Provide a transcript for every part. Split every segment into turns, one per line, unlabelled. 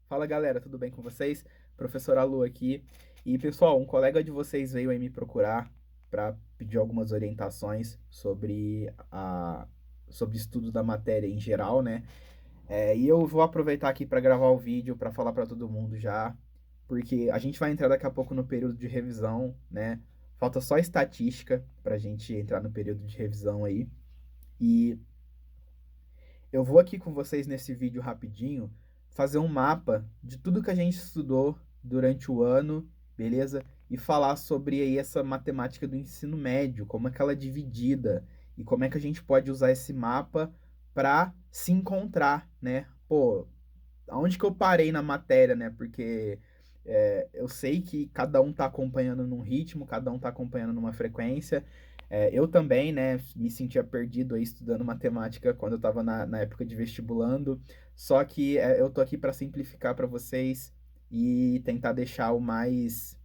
Fala galera, tudo bem com vocês? Professor Alu aqui. E pessoal, um colega de vocês veio aí me procurar para pedir algumas orientações sobre estudo da matéria em geral, né? E eu vou aproveitar aqui para gravar o vídeo para falar para todo mundo já, porque a gente vai entrar daqui a pouco no período de revisão, né? Falta só estatística para a gente entrar no período de revisão aí. E eu vou aqui com vocês nesse vídeo rapidinho fazer um mapa de tudo que a gente estudou durante o ano, beleza? E falar sobre aí essa matemática do ensino médio, como é que ela é dividida e como é que a gente pode usar esse mapa para se encontrar, né? Pô, aonde que eu parei na matéria, né? Porque eu sei que cada um tá acompanhando num ritmo, cada um tá acompanhando numa frequência. Eu também, né, me sentia perdido aí estudando matemática quando eu tava na época de vestibulando. Só que eu tô aqui para simplificar para vocês e tentar deixar o mais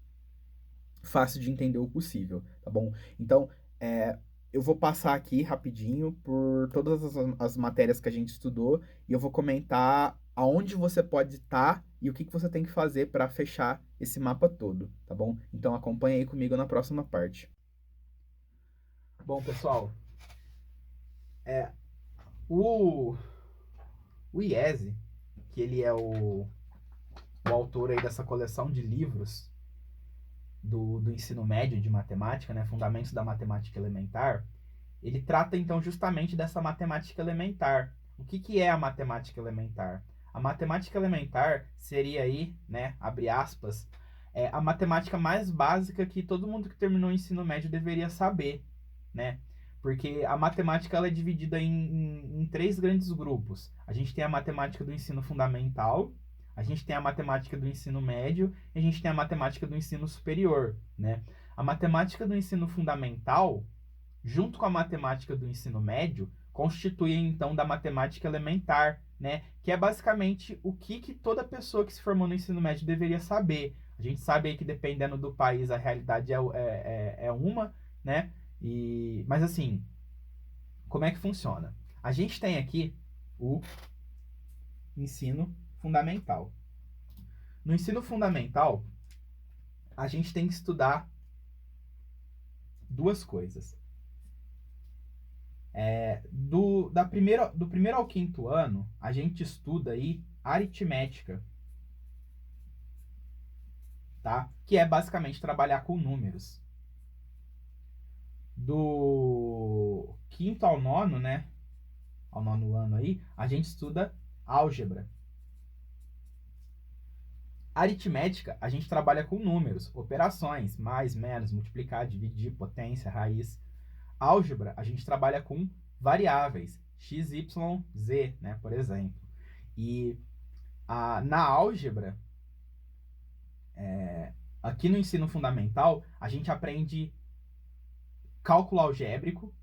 fácil de entender o possível, tá bom? Então, eu vou passar aqui rapidinho por todas as matérias que a gente estudou e eu vou comentar aonde você pode estar e o que você tem que fazer para fechar esse mapa todo, tá bom? Então acompanha aí comigo na próxima parte. Bom, pessoal, é, o, o IESE, que ele é o autor aí dessa coleção de livros do ensino médio de matemática, né, Fundamentos da Matemática Elementar, ele trata então justamente dessa matemática elementar. O que é a matemática elementar? A matemática elementar seria aí, né, abre aspas, a matemática mais básica que todo mundo que terminou o ensino médio deveria saber, né? Porque a matemática ela é dividida em três grandes grupos. A gente tem a matemática do ensino fundamental, a gente tem a matemática do ensino médio e a gente tem a matemática do ensino superior, né? A matemática do ensino fundamental junto com a matemática do ensino médio, constituem então da matemática elementar, né? Que é basicamente o que toda pessoa que se formou no ensino médio deveria saber. A gente sabe aí que dependendo do país a realidade é uma, né? Mas assim, como é que funciona? A gente tem aqui o ensino fundamental. No ensino fundamental, a gente tem que estudar duas coisas. Do primeiro ao quinto ano, a gente estuda aí aritmética, tá? Que é basicamente trabalhar com números. Do quinto ao nono, né? Ao nono ano aí, a gente estuda álgebra. Aritmética, a gente trabalha com números, operações, mais, menos, multiplicar, dividir, potência, raiz. Álgebra, a gente trabalha com variáveis, x, y, z, né, por exemplo. E na álgebra, aqui no ensino fundamental, a gente aprende cálculo algébrico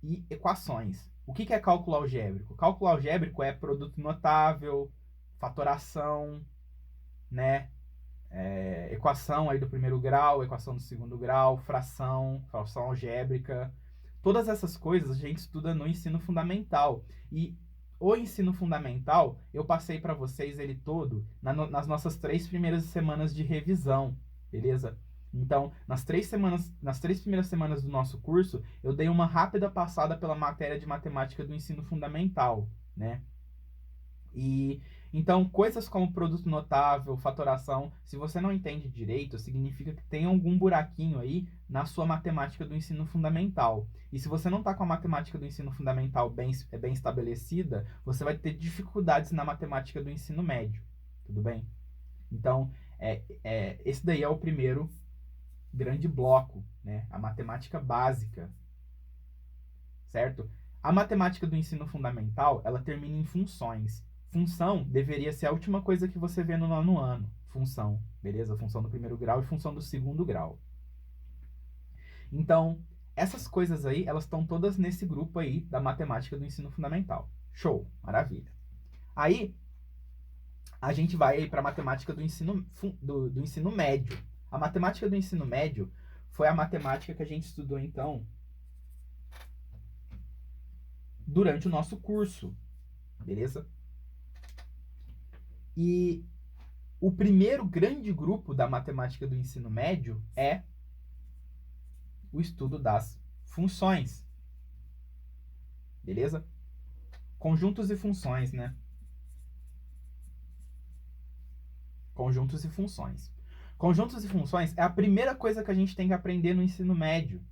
e equações. O que é cálculo algébrico? Cálculo algébrico é produto notável, fatoração, né? Equação aí do primeiro grau, equação do segundo grau, fração algébrica. Todas essas coisas a gente estuda no ensino fundamental. E o ensino fundamental, eu passei para vocês ele todo nas nossas 3 primeiras semanas de revisão, beleza? Então, nas 3 primeiras semanas do nosso curso, eu dei uma rápida passada pela matéria de matemática do ensino fundamental, né? E então, coisas como produto notável, fatoração, se você não entende direito, significa que tem algum buraquinho aí na sua matemática do ensino fundamental. E se você não está com a matemática do ensino fundamental bem estabelecida, você vai ter dificuldades na matemática do ensino médio. Tudo bem? Então, esse daí é o primeiro grande bloco, né? A matemática básica, certo? A matemática do ensino fundamental, ela termina em funções. Função deveria ser a última coisa que você vê no nono ano. Função, beleza? Função do primeiro grau e função do segundo grau. Então, essas coisas aí, elas estão todas nesse grupo aí da matemática do ensino fundamental. Show, maravilha. Aí, a gente vai para a matemática do ensino médio. A matemática do ensino médio foi a matemática que a gente estudou, então, durante o nosso curso, beleza? E o primeiro grande grupo da matemática do ensino médio é o estudo das funções. Beleza? Conjuntos e funções, né? Conjuntos e funções. Conjuntos e funções é a primeira coisa que a gente tem que aprender no ensino médio,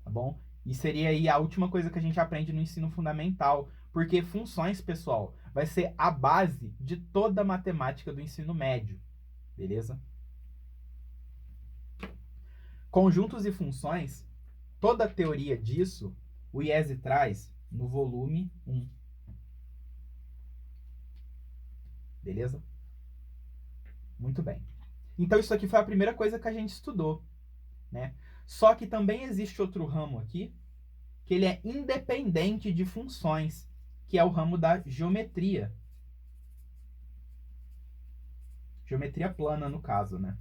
tá bom? E seria aí a última coisa que a gente aprende no ensino fundamental, porque funções, pessoal, vai ser a base de toda a matemática do ensino médio, beleza? Conjuntos e funções, toda a teoria disso, o IESE traz no volume 1. Beleza? Muito bem. Então isso aqui foi a primeira coisa que a gente estudou, né? Só que também existe outro ramo aqui, que ele é independente de funções, que é o ramo da geometria. Geometria plana, no caso, né?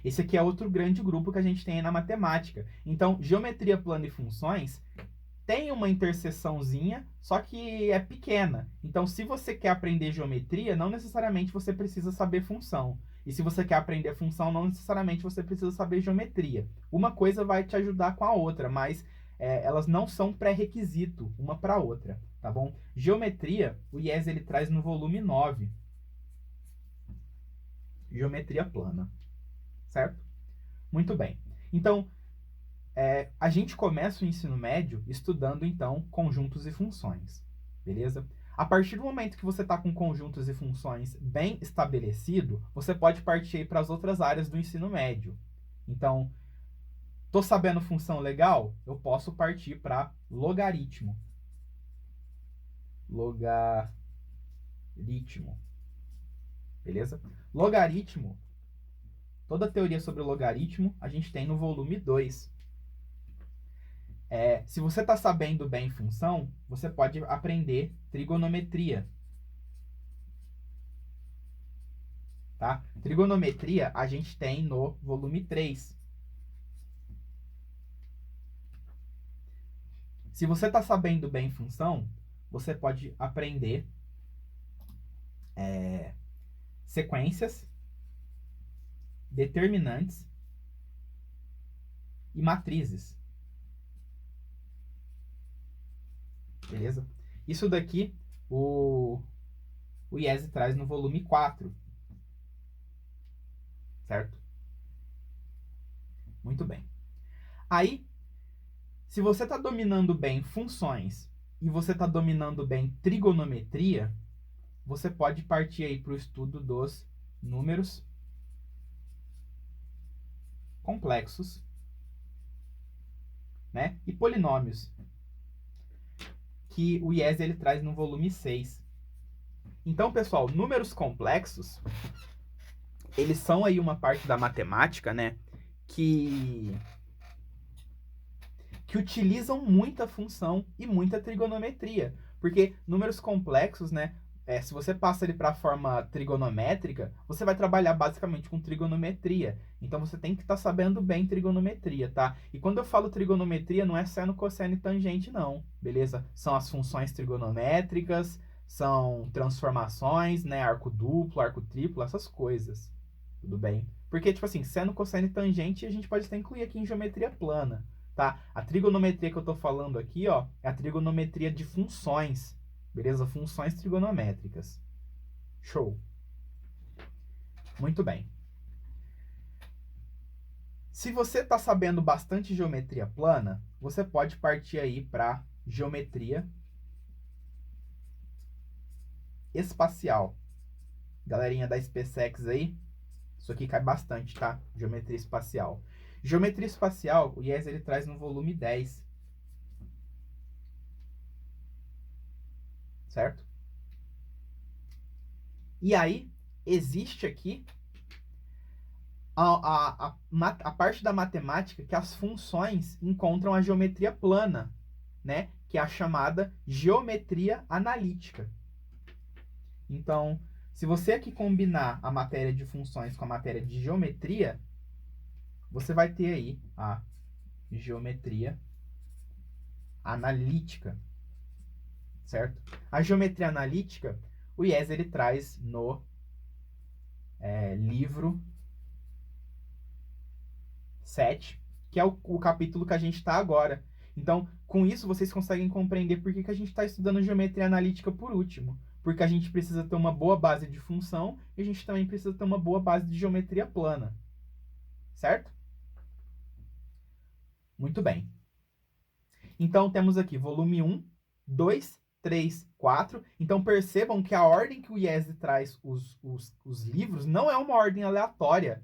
Esse aqui é outro grande grupo que a gente tem aí na matemática. Então, geometria plana e funções tem uma interseçãozinha, só que é pequena. Então, se você quer aprender geometria, não necessariamente você precisa saber função. E se você quer aprender função, não necessariamente você precisa saber geometria. Uma coisa vai te ajudar com a outra, mas elas não são pré-requisito uma para a outra, tá bom? Geometria, o IES ele traz no volume 9. Geometria plana, certo? Muito bem. Então, a gente começa o ensino médio estudando, então, conjuntos e funções, beleza? A partir do momento que você está com conjuntos e funções bem estabelecido, você pode partir para as outras áreas do ensino médio. Então, tô sabendo função legal? Eu posso partir para logaritmo. Logaritmo. Beleza? Logaritmo, toda a teoria sobre logaritmo, a gente tem no volume 2. Se você está sabendo bem função, você pode aprender trigonometria. Tá? Trigonometria a gente tem no volume 3. Se você está sabendo bem função, você pode aprender sequências, determinantes e matrizes. Beleza? Isso daqui o IESE traz no volume 4. Certo? Muito bem. Aí, se você está dominando bem funções e você está dominando bem trigonometria, você pode partir aí para o estudo dos números complexos, né? E polinômios, que o IES ele traz no volume 6. Então, pessoal, números complexos, eles são aí uma parte da matemática, né? Que utilizam muita função e muita trigonometria. Porque números complexos, né? Se você passa ele para a forma trigonométrica, você vai trabalhar basicamente com trigonometria. Então você tem que estar sabendo bem trigonometria, tá? E quando eu falo trigonometria, não é seno, cosseno e tangente, não, beleza? São as funções trigonométricas, são transformações, né? Arco duplo, arco triplo, essas coisas. Tudo bem? Porque, tipo assim, seno, cosseno e tangente a gente pode até incluir aqui em geometria plana. Tá? A trigonometria que eu estou falando aqui, ó, é a trigonometria de funções, beleza? Funções trigonométricas. Show. Muito bem. Se você está sabendo bastante geometria plana, você pode partir aí para geometria espacial. Galerinha da SpaceX aí, isso aqui cai bastante, tá? Geometria espacial. Geometria espacial, o IES ele traz no volume 10. Certo? E aí, existe aqui a parte da matemática que as funções encontram a geometria plana, né? Que é a chamada geometria analítica. Então, se você aqui combinar a matéria de funções com a matéria de geometria, você vai ter aí a geometria analítica, certo? A geometria analítica, o IES ele traz no livro 7, que é o capítulo que a gente está agora. Então, com isso, vocês conseguem compreender por que a gente está estudando geometria analítica por último. Porque a gente precisa ter uma boa base de função e a gente também precisa ter uma boa base de geometria plana. Certo? Muito bem. Então, temos aqui volume 1, 2, 3, 4. Então, percebam que a ordem que o IESE traz os livros não é uma ordem aleatória,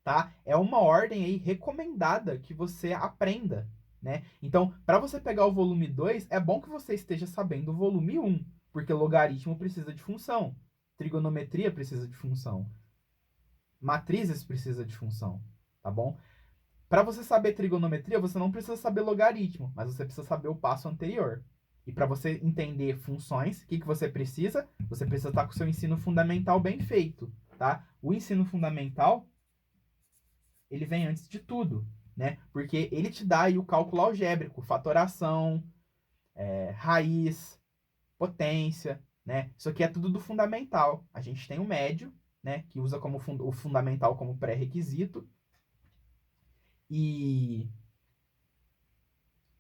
tá? É uma ordem aí recomendada que você aprenda, né? Então, para você pegar o volume 2, é bom que você esteja sabendo o volume 1, porque logaritmo precisa de função, trigonometria precisa de função, matrizes precisa de função, tá bom? Para você saber trigonometria, você não precisa saber logaritmo, mas você precisa saber o passo anterior. E para você entender funções, o que você precisa? Você precisa estar com o seu ensino fundamental bem feito, tá? O ensino fundamental, ele vem antes de tudo, né? Porque ele te dá aí o cálculo algébrico, fatoração, raiz, potência, né? Isso aqui é tudo do fundamental. A gente tem o médio, né? Que usa como o fundamental como pré-requisito. E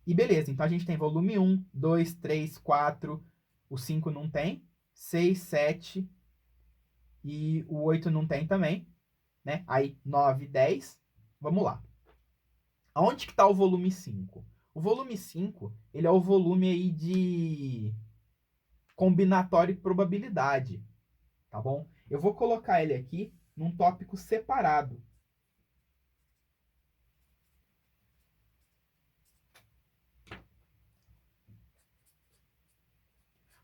beleza, então a gente tem volume 1, 2, 3, 4, o 5 não tem, 6, 7 e o 8 não tem também, né? Aí 9, 10, vamos lá. Aonde que está o volume 5? O volume 5, ele é o volume aí de combinatória e probabilidade, tá bom? Eu vou colocar ele aqui num tópico separado.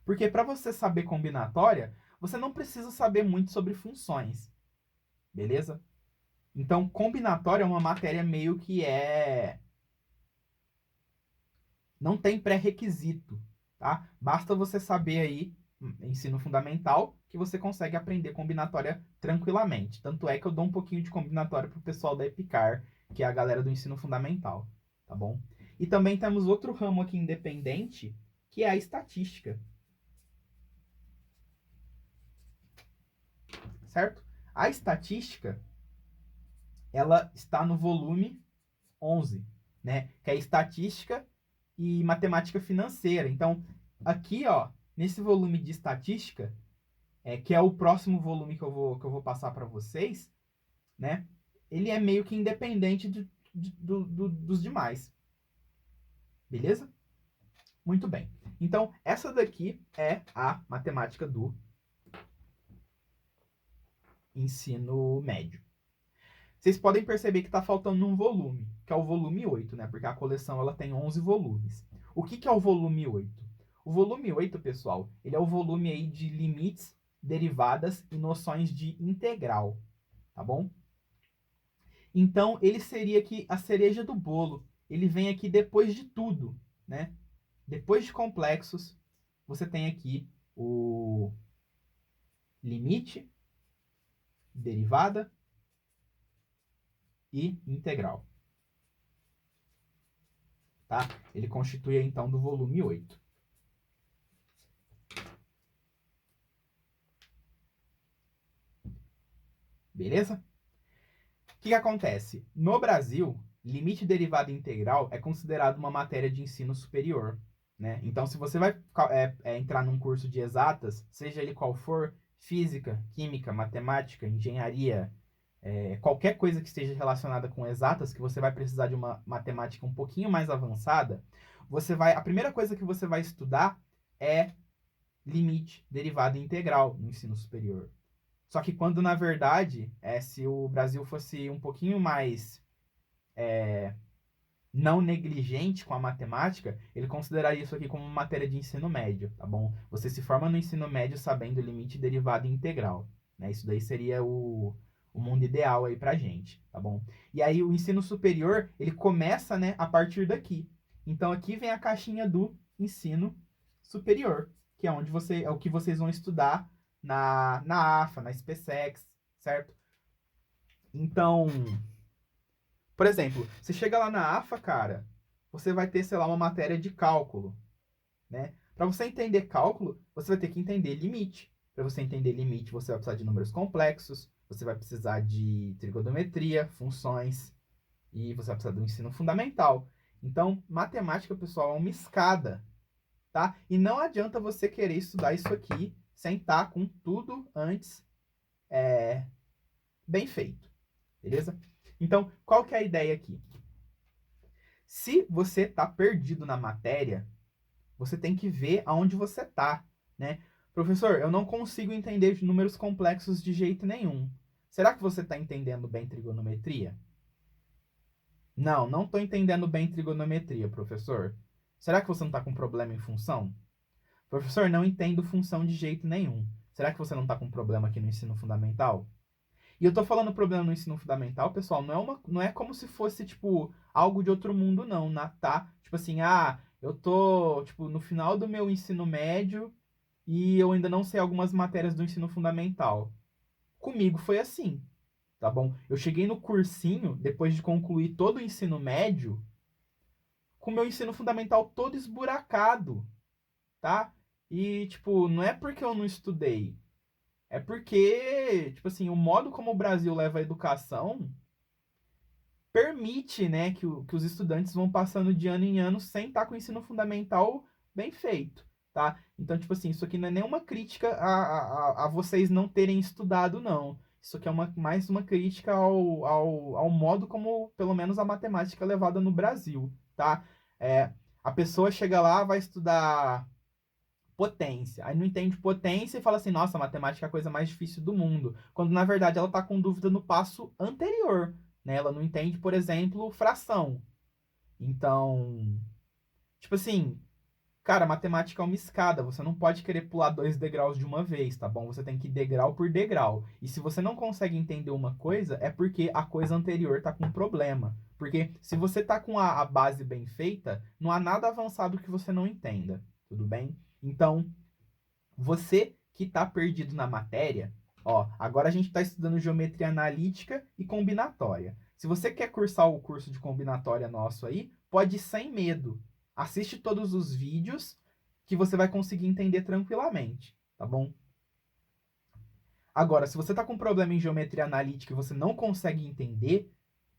Porque para você saber combinatória, você não precisa saber muito sobre funções, beleza? Então, combinatória é uma matéria meio que não tem pré-requisito, tá? Basta você saber aí, ensino fundamental, que você consegue aprender combinatória tranquilamente. Tanto é que eu dou um pouquinho de combinatória pro pessoal da EPICAR, que é a galera do ensino fundamental, tá bom? E também temos outro ramo aqui independente, que é a estatística. Certo? A estatística, ela está no volume 11, né? Que é estatística e matemática financeira. Então, aqui, ó, nesse volume de estatística, que é o próximo volume que eu vou passar para vocês, né? Ele é meio que independente dos demais. Beleza? Muito bem. Então, essa daqui é a matemática do ensino médio. Vocês podem perceber que está faltando um volume, que é o volume 8, né? Porque a coleção ela tem 11 volumes. O que é o volume 8? O volume 8, pessoal, ele é o volume aí de limites, derivadas e noções de integral, tá bom? Então, ele seria aqui a cereja do bolo. Ele vem aqui depois de tudo, né? Depois de complexos, você tem aqui o limite, derivada e integral. Tá? Ele constitui, então, do volume 8. Beleza? O que acontece? No Brasil, limite, derivada e integral é considerado uma matéria de ensino superior. Né? Então, se você vai entrar num curso de exatas, seja ele qual for, física, química, matemática, engenharia, qualquer coisa que esteja relacionada com exatas, que você vai precisar de uma matemática um pouquinho mais avançada, a primeira coisa que você vai estudar é limite, derivada e integral no ensino superior. Só que quando, na verdade, se o Brasil fosse um pouquinho mais não negligente com a matemática, ele consideraria isso aqui como uma matéria de ensino médio, tá bom? Você se forma no ensino médio sabendo limite, derivada e integral, né? Isso daí seria o mundo ideal aí pra gente, tá bom? E aí o ensino superior, ele começa, né, a partir daqui. Então aqui vem a caixinha do ensino superior, que é onde é o que vocês vão estudar na AFA, na SpaceX, certo? Então, por exemplo, você chega lá na AFA, cara, você vai ter, sei lá, uma matéria de cálculo, né? Para você entender cálculo, você vai ter que entender limite. Para você entender limite, você vai precisar de números complexos, você vai precisar de trigonometria, funções, e você vai precisar do ensino fundamental. Então, matemática, pessoal, é uma escada, tá? E não adianta você querer estudar isso aqui sem estar com tudo antes bem feito, beleza? Então, qual que é a ideia aqui? Se você está perdido na matéria, você tem que ver aonde você está, né? Professor, eu não consigo entender números complexos de jeito nenhum. Será que você está entendendo bem trigonometria? Não, não estou entendendo bem trigonometria, professor. Será que você não está com problema em função? Professor, não entendo função de jeito nenhum. Será que você não está com problema aqui no ensino fundamental? E eu tô falando problema no ensino fundamental, pessoal, não é como se fosse, tipo, algo de outro mundo, não, tá? Tipo assim, eu tô, tipo, no final do meu ensino médio e eu ainda não sei algumas matérias do ensino fundamental. Comigo foi assim, tá bom? Eu cheguei no cursinho, depois de concluir todo o ensino médio, com o meu ensino fundamental todo esburacado, tá? E, tipo, não é porque eu não estudei, é porque, tipo assim, o modo como o Brasil leva a educação permite, né, que os estudantes vão passando de ano em ano sem estar com o ensino fundamental bem feito, tá? Então, tipo assim, isso aqui não é nenhuma crítica a vocês não terem estudado, não. Isso aqui é mais uma crítica ao modo como, pelo menos, a matemática é levada no Brasil, tá? A pessoa chega lá, vai estudar potência. Aí não entende potência e fala assim, nossa, matemática é a coisa mais difícil do mundo. Quando na verdade ela está com dúvida no passo anterior, né? Ela não entende, por exemplo, fração. Então, tipo assim, cara, matemática é uma escada. Você não pode querer pular 2 degraus de uma vez, tá bom? Você tem que ir degrau por degrau. E se você não consegue entender uma coisa, é porque a coisa anterior tá com problema. Porque se você tá com a base bem feita, não há nada avançado que você não entenda. Tudo bem? Então, você que está perdido na matéria, ó, agora a gente está estudando geometria analítica e combinatória. Se você quer cursar o curso de combinatória nosso aí, pode ir sem medo. Assiste todos os vídeos que você vai conseguir entender tranquilamente, tá bom? Agora, se você está com problema em geometria analítica e você não consegue entender,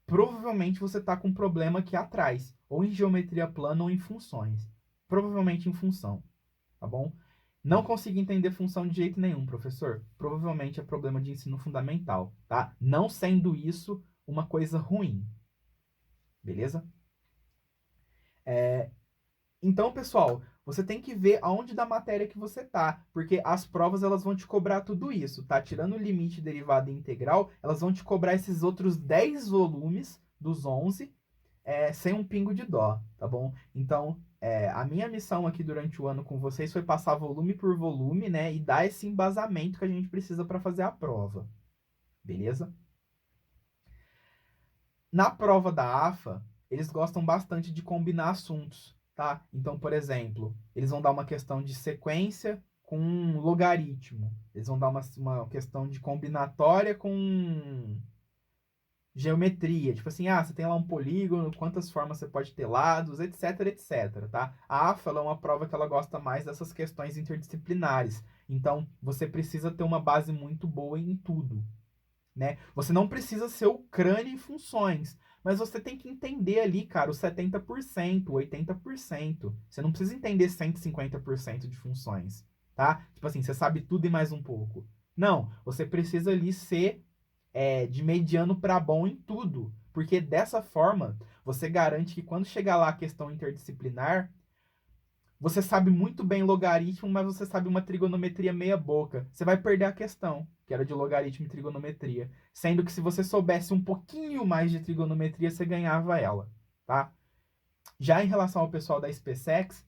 provavelmente você está com um problema aqui atrás, ou em geometria plana ou em funções. Provavelmente em função, tá bom? Não consigo entender função de jeito nenhum, professor. Provavelmente é problema de ensino fundamental, tá? Não sendo isso uma coisa ruim. Beleza? Então, pessoal, você tem que ver aonde da matéria que você tá, porque as provas elas vão te cobrar tudo isso, tá? Tirando o limite, derivada e integral, elas vão te cobrar esses outros 10 volumes dos 11, sem um pingo de dó, tá bom? Então, a minha missão aqui durante o ano com vocês foi passar volume por volume, né? E dar esse embasamento que a gente precisa para fazer a prova, beleza? Na prova da AFA, eles gostam bastante de combinar assuntos, tá? Então, por exemplo, eles vão dar uma questão de sequência com logaritmo. Eles vão dar uma questão de combinatória com geometria. Tipo assim, você tem lá um polígono, quantas formas você pode ter lados, etc, etc, tá? A AFA é uma prova que ela gosta mais dessas questões interdisciplinares. Então, você precisa ter uma base muito boa em tudo, né? Você não precisa ser o crânio em funções, mas você tem que entender ali, cara, os 70%, 80%. Você não precisa entender 150% de funções, tá? Tipo assim, você sabe tudo e mais um pouco. Não, você precisa ali ser de mediano para bom em tudo, porque dessa forma você garante que quando chegar lá a questão interdisciplinar, você sabe muito bem logaritmo, mas você sabe uma trigonometria meia boca. Você vai perder a questão, que era de logaritmo e trigonometria. Sendo que se você soubesse um pouquinho mais de trigonometria, você ganhava ela, tá? Já em relação ao pessoal da SpaceX,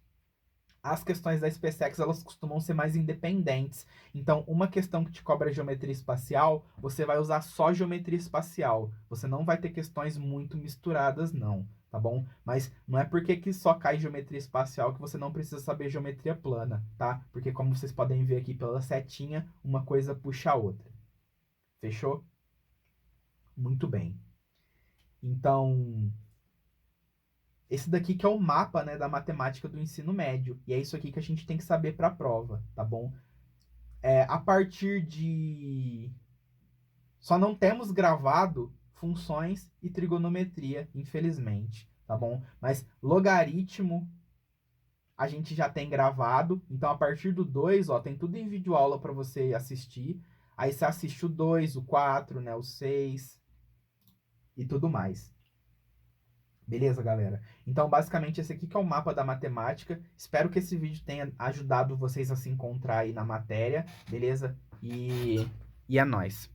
as questões da SpaceX elas costumam ser mais independentes. Então, uma questão que te cobra geometria espacial, você vai usar só geometria espacial. Você não vai ter questões muito misturadas, não, tá bom? Mas não é porque que só cai geometria espacial que você não precisa saber geometria plana, tá? Porque como vocês podem ver aqui pela setinha, uma coisa puxa a outra. Fechou? Muito bem. Então, esse daqui que é o mapa, né, da matemática do ensino médio. E é isso aqui que a gente tem que saber para a prova, tá bom? a partir de... Só não temos gravado funções e trigonometria, infelizmente, tá bom? Mas logaritmo a gente já tem gravado. Então, a partir do 2, ó, tem tudo em videoaula para você assistir. Aí você assiste o 2, o 4, né, o 6 e tudo mais. Beleza, galera? Então, basicamente, esse aqui que é o mapa da matemática. Espero que esse vídeo tenha ajudado vocês a se encontrar aí na matéria, beleza? E é nóis.